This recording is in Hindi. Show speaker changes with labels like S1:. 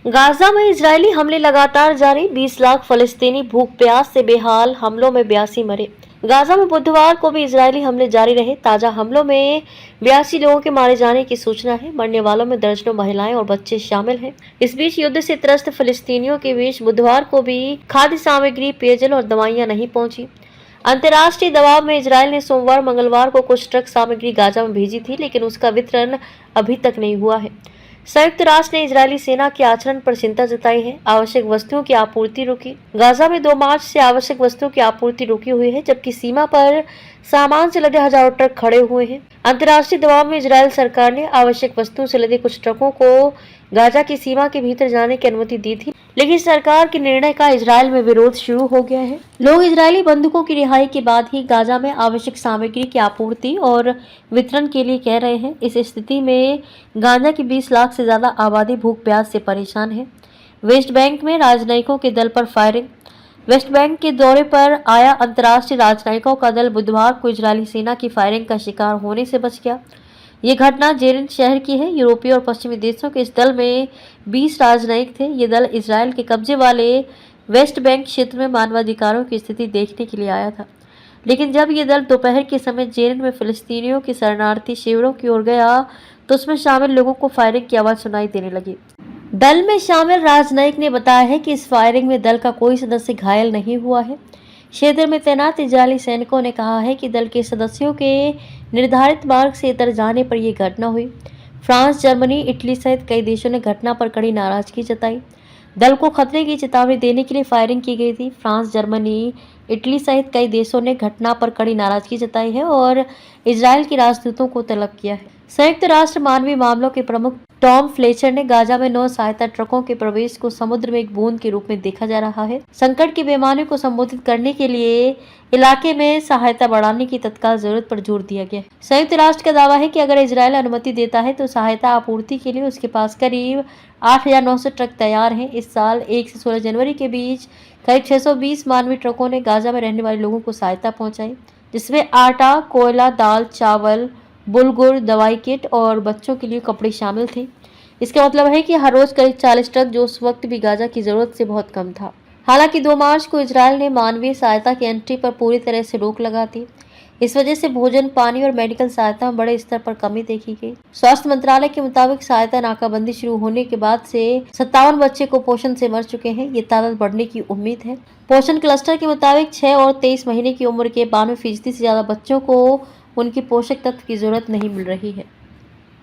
S1: गाजा में इजरायली हमले लगातार जारी, 20 लाख फलस्तीनी भूख प्यास से बेहाल, हमलों में 82 मरे। गाजा में बुधवार को भी इजरायली हमले जारी रहे। ताजा हमलों में 82 लोगों के मारे जाने की सूचना है। मरने वालों में दर्जनों महिलाएं और बच्चे शामिल हैं। इस बीच युद्ध से त्रस्त फलस्तीनियों के बीच बुधवार को भी खाद्य सामग्री, पेयजल और दवाइयां नहीं पहुंची। अंतर्राष्ट्रीय दबाव में इजरायल ने सोमवार मंगलवार को कुछ ट्रक सामग्री गाजा में भेजी थी, लेकिन उसका वितरण अभी तक नहीं हुआ है। संयुक्त राष्ट्र ने इजरायली सेना के आचरण पर चिंता जताई है। आवश्यक वस्तुओं की आपूर्ति रुकी। गाजा में 2 मार्च से आवश्यक वस्तुओं की आपूर्ति रुकी हुई है, जबकि सीमा पर सामान से लदे हजारों ट्रक खड़े हुए हैं। अंतर्राष्ट्रीय दबाव में इजरायल सरकार ने आवश्यक वस्तुओं से लदे कुछ ट्रकों को गाजा की सीमा के भीतर जाने की अनुमति दी थी, लेकिन सरकार के निर्णय का इजरायल में विरोध शुरू हो गया है। लोग इजरायली बंधुकों की रिहाई के बाद ही गाजा में आवश्यक सामग्री की आपूर्ति और वितरण के लिए कह रहे हैं। इस स्थिति में गाजा की 20 लाख से ज्यादा आबादी भूख प्यास से परेशान है। वेस्ट बैंक में राजनयिकों के दल पर फायरिंग। वेस्ट बैंक के दौरे पर आया अंतर्राष्ट्रीय राजनयिकों का दल बुधवार को इजरायली सेना की फायरिंग का शिकार होने से बच गया। ये घटना जेरिन शहर की है। यूरोपीय और पश्चिमी देशों के इस दल में 20 राजनयिक थे। ये दल इजरायल के कब्जे वाले वेस्ट बैंक क्षेत्र में मानवाधिकारों की स्थिति देखने के लिए आया था, लेकिन जब ये दल दोपहर के समय जेरिन में फिलिस्तीनियों के शरणार्थी शिविरों की ओर गया तो उसमें शामिल लोगों को फायरिंग की आवाज सुनाई देने लगी। दल में शामिल राजनयिक ने बताया है कि इस फायरिंग में दल का कोई सदस्य घायल नहीं हुआ है। क्षेत्र में तैनात इजरायली सैनिकों ने कहा है कि दल के सदस्यों के निर्धारित मार्ग से इतर जाने पर यह घटना हुई। फ्रांस, जर्मनी, इटली सहित कई देशों ने घटना पर कड़ी नाराजगी जताई। दल को खतरे की चेतावनी देने के लिए फायरिंग की गई थी। फ्रांस, जर्मनी, इटली सहित कई देशों ने घटना पर कड़ी नाराजगी जताई है और इजरायल के राजदूतों को तलब किया है। संयुक्त राष्ट्र मानवीय मामलों के प्रमुख टॉम फ्लेचर ने गाजा में 9 सहायता ट्रकों के प्रवेश को समुद्र में एक बूंद के रूप में देखा जा रहा है। संकट के पैमाने को संबोधित करने के लिए इलाके में सहायता बढ़ाने की तत्काल जरूरत पर जोर दिया गया। संयुक्त राष्ट्र का दावा है कि अगर इजरायल अनुमति देता है तो सहायता आपूर्ति के लिए उसके पास करीब 8,900 ट्रक तैयार हैं। इस साल 1 से 16 जनवरी के बीच करीब 620 मानवीय ट्रकों ने गाजा में रहने वाले लोगों को सहायता पहुंचाई, जिसमें आटा, कोयला, दाल, चावल, बुलगुर, दवाई किट और बच्चों के लिए कपड़े शामिल थे। इसका मतलब है कि हर रोज करीब 40 ट्रक, जो उस वक्त भी गाजा की जरूरत से बहुत कम था। हालांकि 2 मार्च को इजरायल ने मानवीय सहायता की एंट्री पर पूरी तरह से रोक लगा दी। इस वजह से भोजन, पानी और मेडिकल सहायता में बड़े स्तर पर कमी देखी गई। स्वास्थ्य मंत्रालय के मुताबिक सहायता नाकाबंदी शुरू होने के बाद से 57 बच्चे कुपोषण से मर चुके हैं। ये तादाद बढ़ने की उम्मीद है। पोषण क्लस्टर के मुताबिक 6 और 23 महीने की उम्र के 92% से ज्यादा बच्चों को उनकी पोषक तत्व की जरूरत नहीं मिल रही है।